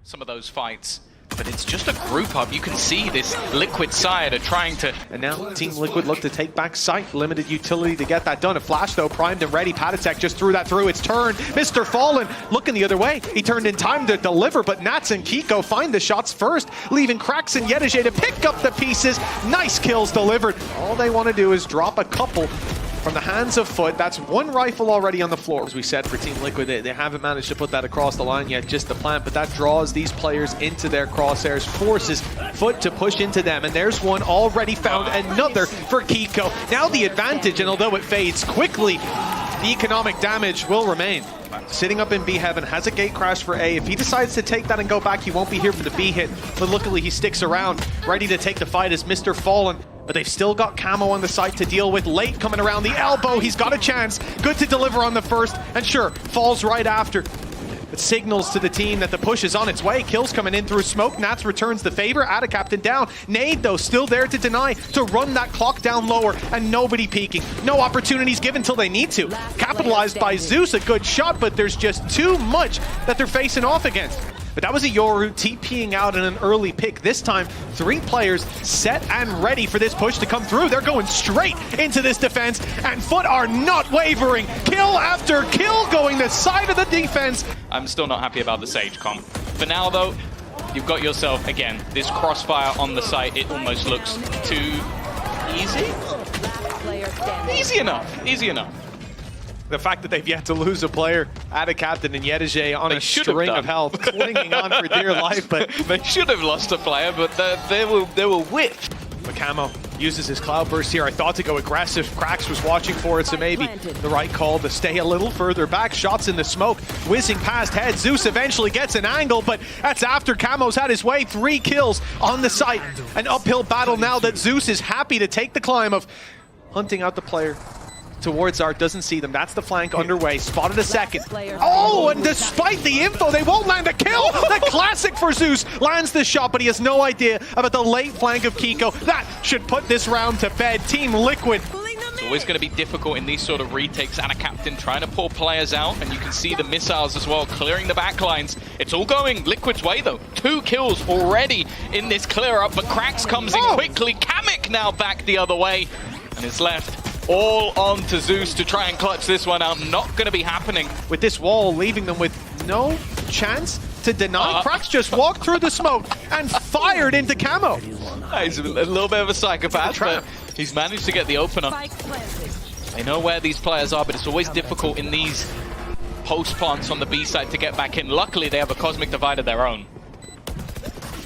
some of those fights. But it's just a group up. You can see this Liquid side are trying to... And now Team Liquid look to take back sight. Limited utility to get that done. A flash though, primed and ready. Patatek just threw that through. It's turned. Mr. Fallen looking the other way. He turned in time to deliver, but Nats and Kiko find the shots first, leaving Krax and Yedije to pick up the pieces. Nice kills delivered. All they want to do is drop a couple from the hands of FUT. That's one rifle already on the floor. As we said, for Team Liquid, they haven't managed to put that across the line yet, just the plant, but that draws these players into their crosshairs, forces FUT to push into them, and there's one already found, another for Kiko. Now the advantage, and although it fades quickly, the economic damage will remain. Sitting up in B heaven, has a gate crash for A. If he decides to take that and go back, he won't be here for the B hit, but luckily he sticks around, ready to take the fight as Mr. Fallen. But they've still got Camo on the site to deal with. Late coming around the elbow. He's got a chance. Good to deliver on the first. And sure, falls right after. It signals to the team that the push is on its way. Kills coming in through smoke. Nats returns the favor. Captain down. Nade, though, still there to deny, to run that clock down lower. And nobody peeking. No opportunities given till they need to. Capitalized by Zeus. A good shot, but there's just too much that they're facing off against. But that was a Yoru TPing out in an early pick. This time, 3 players set and ready for this push to come through. They're going straight into this defense, and FUT are not wavering. Kill after kill going the side of the defense. I'm still not happy about the Sage comp. For now, though, you've got yourself, again, this crossfire on the site. It almost looks too easy. Easy enough. Easy enough. The fact that they've yet to lose a player, Captain and Yedije on a string of health, clinging on for dear life, but they should have lost a player, but they were whipped. But Camo uses his cloudburst here. I thought to go aggressive. Krax was watching for it, so maybe the right call to stay a little further back. Shots in the smoke, whizzing past head. Zeus eventually gets an angle, but that's after Camo's had his way. 3 kills on the site. An uphill battle now that Zeus is happy to take the climb of hunting out the player towards Art, doesn't see them. That's the flank underway. Spotted a second. Oh, and despite the info, they won't land a kill. The classic for Zeus lands the shot, but he has no idea about the late flank of Kiko. That should put this round to bed. Team Liquid. It's always going to be difficult in these sort of retakes. Captain trying to pull players out, and you can see the missiles as well, clearing the backlines. It's all going Liquid's way, though. 2 kills already in this clear-up, but Krax comes in quickly. Kamek now back the other way, and it's left all on to Zeus to try and clutch this one out. Not going to be happening. With this wall leaving them with no chance to deny. Krax just walked through the smoke and fired into Camo. He's a little bit of a psychopath, but he's managed to get the opener. They know where these players are, but it's always difficult in these post plants on the B side to get back in. Luckily, they have a Cosmic Divide of their own.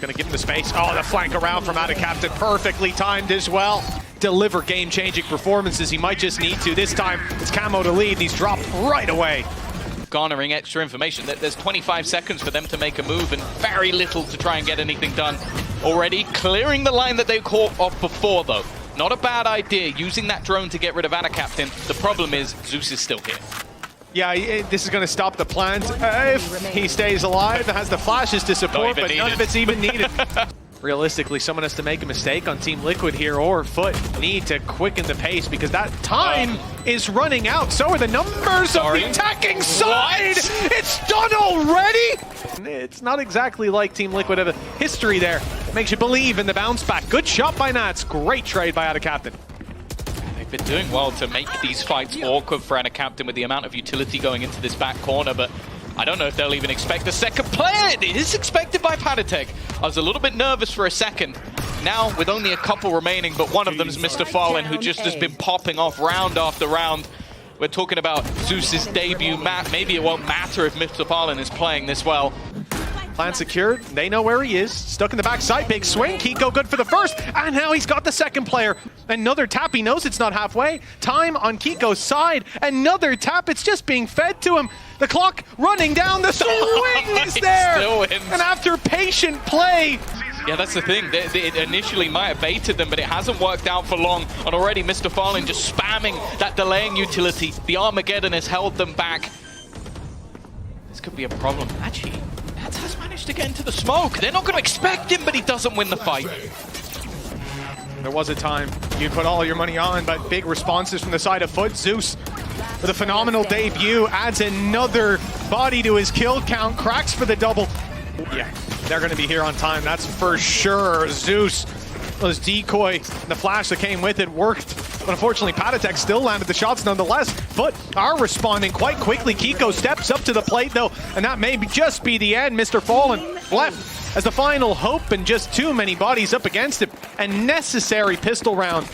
Gonna give him the space. Oh, the flank around from Captain, perfectly timed as well. Deliver game-changing performances. He might just need to. This time, it's Camo to lead, and he's dropped right away. Garnering extra information. There's 25 seconds for them to make a move, and very little to try and get anything done. Already clearing the line that they caught off before, though. Not a bad idea, using that drone to get rid of Captain. The problem is, Zeus is still here. Yeah, this is going to stop the plans if he stays alive. It has the flashes to support, but none of it's even needed. Realistically, someone has to make a mistake on Team Liquid here, or FUT need to quicken the pace because that time is running out. So are the numbers of the attacking side. It's done already. It's not exactly like Team Liquid have a history there. It makes you believe in the bounce back. Good shot by Nats. Great trade by Captain. They've been doing well to make these fights awkward for Captain with the amount of utility going into this back corner, but I don't know if they'll even expect a second player. It is expected by Patatek. I was a little bit nervous for a second. Now, with only a couple remaining, but one of them is Mr. Fallen, who just has been popping off round after round. We're talking about Zeus's debut map. Maybe it won't matter if Mr. Fallen is playing this well. Plan secured. They know where he is. Stuck in the backside. Big swing. Kiko good for the first. And now he's got the second player. Another tap. He knows it's not halfway. Time on Kiko's side. Another tap. It's just being fed to him. The clock running down. The swing is there. And after patient play. Yeah, that's the thing. It initially might have baited them, but it hasn't worked out for long. And already Mr. Fallen just spamming that delaying utility. The Armageddon has held them back. This could be a problem. Actually, Nats has managed to get into the smoke. They're not going to expect him, but he doesn't win the fight. There was a time you'd put all your money on, but big responses from the side of FUT. Zeus with a phenomenal debut, adds another body to his kill count, cracks for the double. Yeah, they're going to be here on time, that's for sure. Zeus, those decoy, the flash that came with it worked. But unfortunately, Patatek still landed the shots nonetheless. FUT are responding quite quickly. Kiko steps up to the plate though, and that may just be the end. Mr. Fallen left as the final hope, and just too many bodies up against him. A necessary pistol round.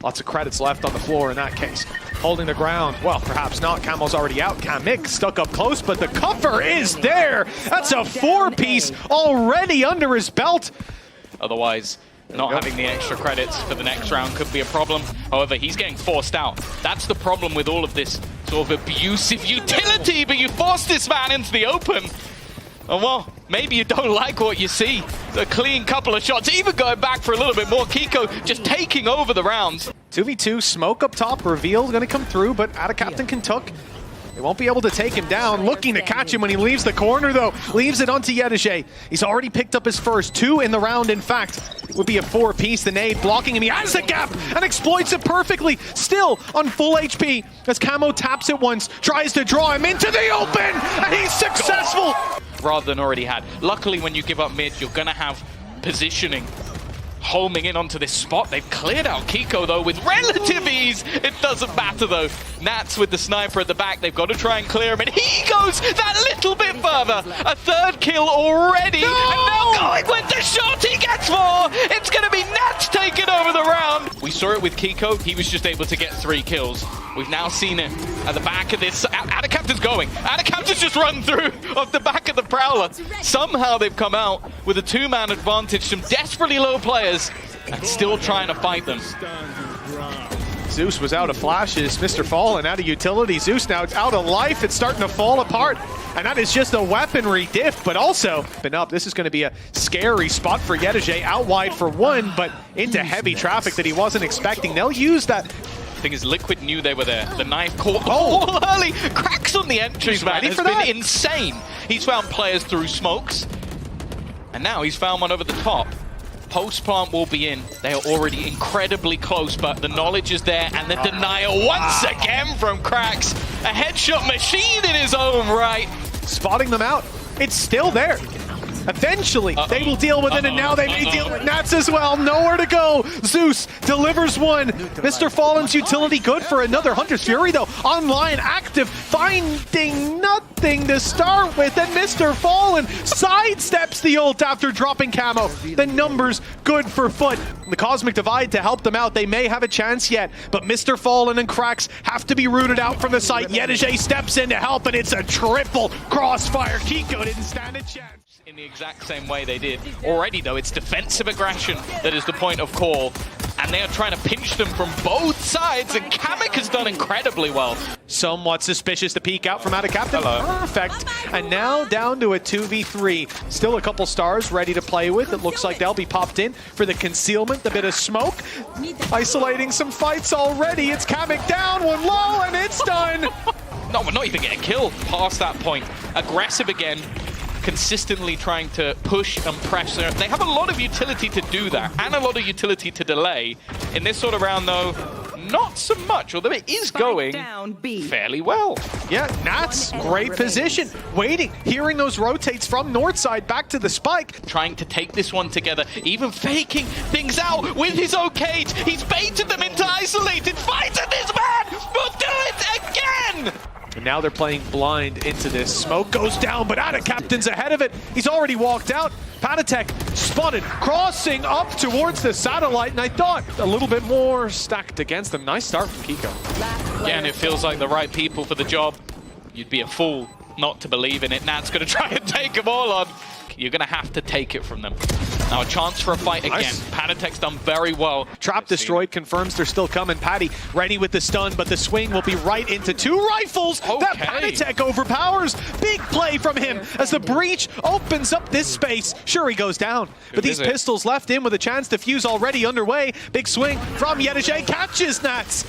Lots of credits left on the floor in that case. Holding the ground, well, perhaps not. Camel's already out. Kamik stuck up close, but the cover is there. That's a 4-piece already under his belt. Otherwise, not having the extra credits for the next round could be a problem. However, he's getting forced out. That's the problem with all of this sort of abusive utility, but you force this man into the open. And well, maybe you don't like what you see. A clean couple of shots, even going back for a little bit more. Kiko just taking over the rounds. 2v2, smoke up top, reveal's gonna come through, but out of Captain Kentuck. They won't be able to take him down. Looking to catch him when he leaves the corner, though. Leaves it onto Yedege. He's already picked up his first 2 in the round, in fact. Would be a 4-piece. The nade blocking him. He has the gap and exploits it perfectly. Still on full HP as Camo taps it once. Tries to draw him into the open, and he's successful. Rather than already had. Luckily, when you give up mid, you're going to have positioning. Homing in onto this spot. They've cleared out Kiko, though, with relative ease. It doesn't matter, though. Nats with the sniper at the back. They've got to try and clear him, and he goes that little bit further. A 3rd kill already, and now going with the shot. He gets more. It's going to be Nats taking over the round. We saw it with Kiko. He was just able to get 3 kills. We've now seen it at the back of this. Adacapta's going. Adacapta's just run through off the back of the Prowler. Somehow they've come out with a 2-man advantage. Some desperately low players and still trying to fight them. Zeus was out of flashes. Mr. Fallen out of utility. Zeus now out of life. It's starting to fall apart. And that is just a weaponry diff, but also been up. This is going to be a scary spot for Yedege. Out wide for 1, but into heavy traffic that he wasn't expecting. They'll use that. Thing is, Liquid knew they were there. The knife caught early. Cracks on the entries, man. It's been insane. He's found players through smokes. And now he's found one over the top. Post plant will be in. They are already incredibly close, but the knowledge is there, and the denial once again from Cracks. A headshot machine in his own right. Spotting them out. It's still there. Eventually, they will deal with it, and now they may deal with Nats as well. Nowhere to go. Zeus delivers one. Mr. Fallen's utility good for another. Hunter's Fury, though, online, active, finding nothing to start with, and Mr. Fallen sidesteps the ult after dropping Camo. The numbers good for FUT. The Cosmic Divide to help them out. They may have a chance yet, but Mr. Fallen and Cracks have to be rooted out from the site. Yedege steps in to help, and it's a triple crossfire. Kiko didn't stand a chance. In the exact same way they did. Already, though, it's defensive aggression that is the point of call. And they are trying to pinch them from both sides, and Kamik has done incredibly well. Somewhat suspicious to peek out from out of Captain. Perfect. And now down to a 2v3. Still a couple stars ready to play with. It looks like they'll be popped in for the concealment, a bit of smoke. Isolating some fights already. It's Kamik down, 1 low, and it's done. No, we're not even getting killed past that point. Aggressive again. Consistently trying to push and press. They have a lot of utility to do that, and a lot of utility to delay. In this sort of round, though, not so much, although it is going fairly well. Yeah, Nats, great position. Waiting, hearing those rotates from north side back to the spike. Trying to take this one together, even faking things out with his own cage. He's baited them into isolated fights, and this man will do it again! And now they're playing blind into this. Smoke goes down, but Captain's ahead of it. He's already walked out. Patatek spotted, crossing up towards the satellite, and I thought a little bit more stacked against them. Nice start from Kiko. Again, it feels like the right people for the job. You'd be a fool not to believe in it. Nat's going to try and take them all on. You're going to have to take it from them. Now a chance for a fight again. Nice. Patatek's done very well. Trap destroyed, confirms they're still coming. Patty ready with the stun, but the swing will be right into 2 rifles. Okay. That Patatek overpowers. Big play from him as the breach opens up this space. Sure, he goes down, but these pistols left in with a chance to fuse already underway. Big swing from Yedege, catches Nats.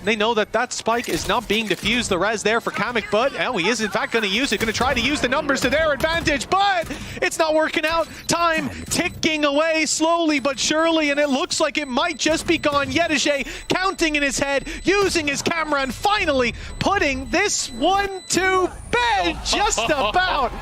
They know that that spike is not being diffused. The res there for Kamik, but he is in fact going to use it. Going to try to use the numbers to their advantage, but it's not working out. Time ticking away slowly but surely, and it looks like it might just be gone. Yedege counting in his head, using his camera, and finally putting this one to bed just about.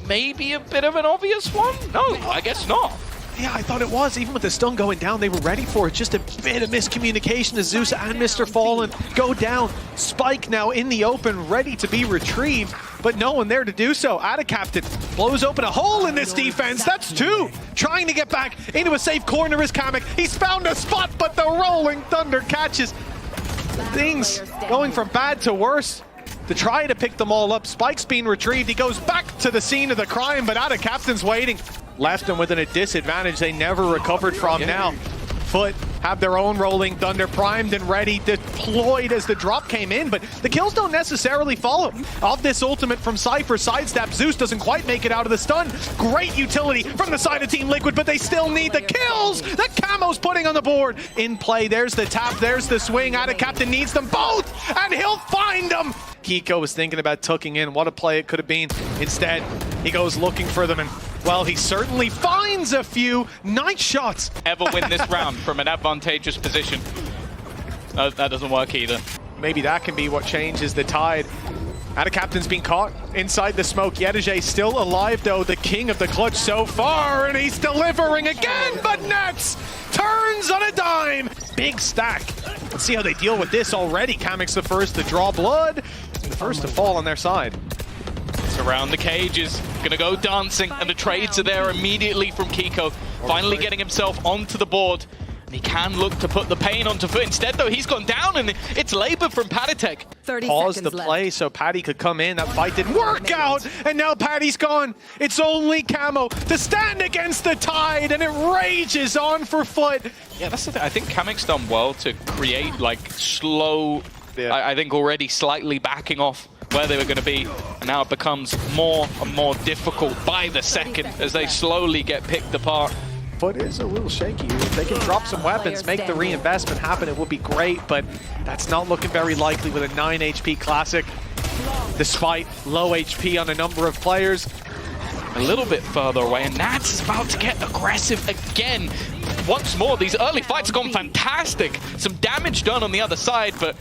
maybe a bit of an obvious one? No, I guess not. Yeah, I thought it was. Even with the stun going down, they were ready for it. Just a bit of miscommunication as Zeus and Mr. Fallen go down. Spike now in the open, ready to be retrieved, but no one there to do so. Captain blows open a hole in this defense. That's two. Trying to get back into a safe corner is Kamek. He's found a spot, but the Rolling Thunder catches. Things going from bad to worse. To try to pick them all up, Spike's being retrieved. He goes back to the scene of the crime, but Captain's waiting. Left them within a disadvantage they never recovered from. Now FUT have their own Rolling Thunder primed and ready, deployed as the drop came in, but the kills don't necessarily follow. Off this ultimate from Cypher, sidestep, Zeus doesn't quite make it out of the stun. Great utility from the side of Team Liquid, but they still need the kills that Camo's putting on the board. In play, there's the tap, there's the swing. Captain needs them both, and he'll find them. Kiko was thinking about tucking in. What a play it could have been. Instead, he goes looking for them, and well, he certainly finds a few. Nice shots. Ever win this round from an advantageous position. That doesn't work either. Maybe that can be what changes the tide. Captain's been caught inside the smoke. Yedije still alive, though, the king of the clutch so far, and he's delivering again, but Nets turns on a dime. Big stack. Let's see how they deal with this already. Kamek's the first to draw blood, the first to fall on their side. Around the cages, gonna go dancing, and the trades are there immediately from Kiko, finally getting himself onto the board. And he can look to put the pain onto FUT. Instead, though, he's gone down, and it's labor from Patatek. Pause the play so Patty could come in. That fight didn't work out, and now Patty's gone. It's only Camo to stand against the tide, and it rages on for FUT. Yeah, that's the thing. I think Kamek's done well to create, like, slow, I think already slightly backing off where they were going to be, and now it becomes more and more difficult by the second as they slowly get picked apart. FUT is a little shaky. If they can drop some weapons, make the reinvestment happen, it would be great, but that's not looking very likely with a 9 HP Classic, despite low HP on a number of players. A little bit further away, and Nats is about to get aggressive again. Once more, these early fights have gone fantastic. Some damage done on the other side, but...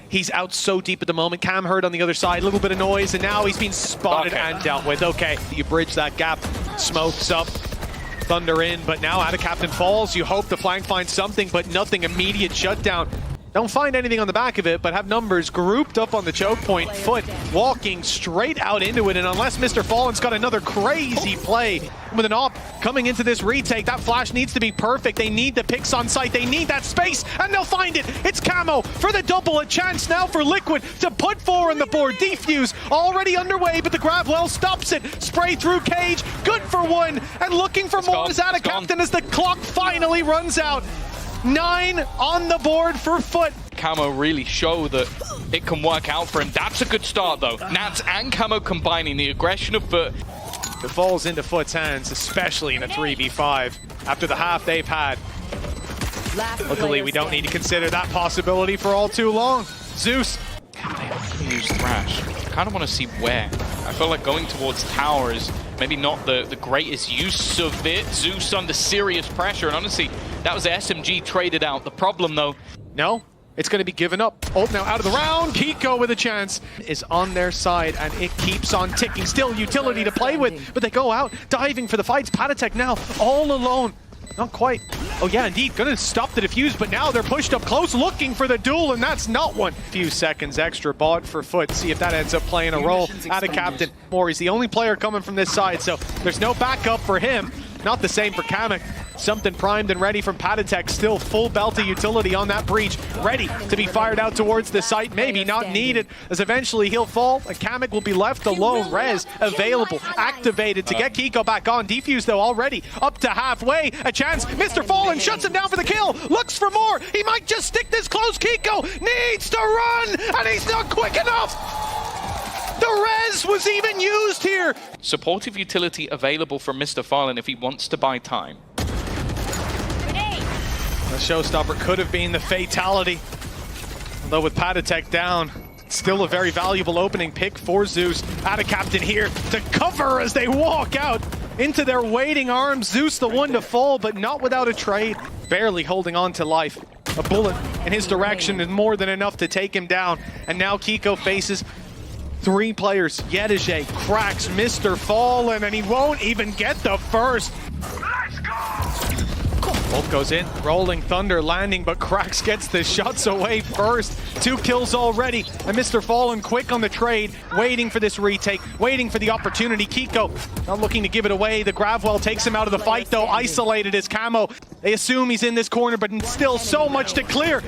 He's out so deep at the moment. Cam heard on the other side, a little bit of noise, and now he's been spotted and dealt with. Okay, you bridge that gap, smokes up, Thunder in, but now Captain falls. You hope the flank finds something, but nothing. Immediate shutdown. Don't find anything on the back of it, but have numbers grouped up on the choke point. FUT walking straight out into it, and unless Mr. Fallen's got another crazy play with an op coming into this retake, that flash needs to be perfect. They need the picks on site. They need that space, and they'll find it. It's Camo for the double. A chance now for Liquid to put 4 on the board. Defuse already underway, but the grab well stops it. Spray through cage, good for 1, and looking for more is Captain as the clock finally runs out. 9 on the board for FUT. Camo really show that it can work out for him. That's a good start, though. Nats and Camo combining the aggression of FUT. It falls into FUT's hands, especially in a 3v5 after the half they've had. Luckily, we don't need to consider that possibility for all too long. Zeus. They use Thrash. I kind of want to see where. I feel like going towards tower is maybe not the greatest use of it. Zeus under serious pressure, and honestly, that was the SMG traded out. The problem, though... No, it's going to be given up. Oh, now out of the round. Kiko with a chance is on their side, and it keeps on ticking. Still utility to play with, but they go out, diving for the fights. Patatek now all alone. Not quite. Oh yeah, indeed, gonna stop the defuse, but now they're pushed up close looking for the duel, and that's not one. Few seconds extra bought for FUT. See if that ends up playing a role. Captain. He's the only player coming from this side, so there's no backup for him. Not the same for Kamek. Something primed and ready from Patatek. Still full belt of utility on that breach. Ready to be fired out towards the site. Maybe not needed, as eventually he'll fall. And Kamek will be left alone. Res available, activated to get Kiko back on. Defuse, though, already up to halfway. A chance. Mr. Fallen shuts him down for the kill. Looks for more. He might just stick this close. Kiko needs to run, and he's not quick enough. The res was even used here. Supportive utility available from Mr. Fallen if he wants to buy time. The showstopper could have been the fatality. Although with Patatek down, still a very valuable opening pick for Zeus. Captain here to cover as they walk out into their waiting arms. Zeus the one to fall, but not without a trade. Barely holding on to life. A bullet in his direction is more than enough to take him down. And now Kiko faces 3 players. Yedije cracks Mr. Fallen, and he won't even get the first. Bolt goes in, Rolling Thunder landing, but Cracks gets the shots away first. 2 kills already, and Mr. Fallen quick on the trade, waiting for this retake, waiting for the opportunity. Kiko not looking to give it away. The Gravwell takes him out of the fight though, isolated his camo. They assume he's in this corner, but still so much to clear.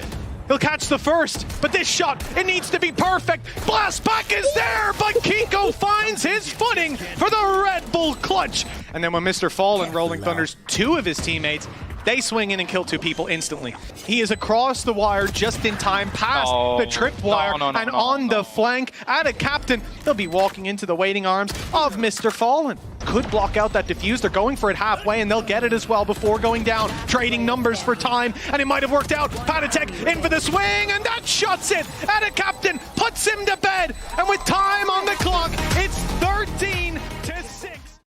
He'll catch the first, but this shot, it needs to be perfect. Blast back is there, but Kiko finds his footing for the Red Bull clutch. And then when Mr. Fallen, Rolling Thunder's 2 of his teammates, they swing in and kill 2 people instantly. He is across the wire just in time, past the tripwire, and on the flank at a captain. They'll be walking into the waiting arms of Mr. Fallen. Could block out that defuse. They're going for it halfway, and they'll get it as well before going down. Trading numbers for time, and it might have worked out. Patatek in for the swing, and that shuts it at a captain, puts him to bed. And with time on the clock, it's 13.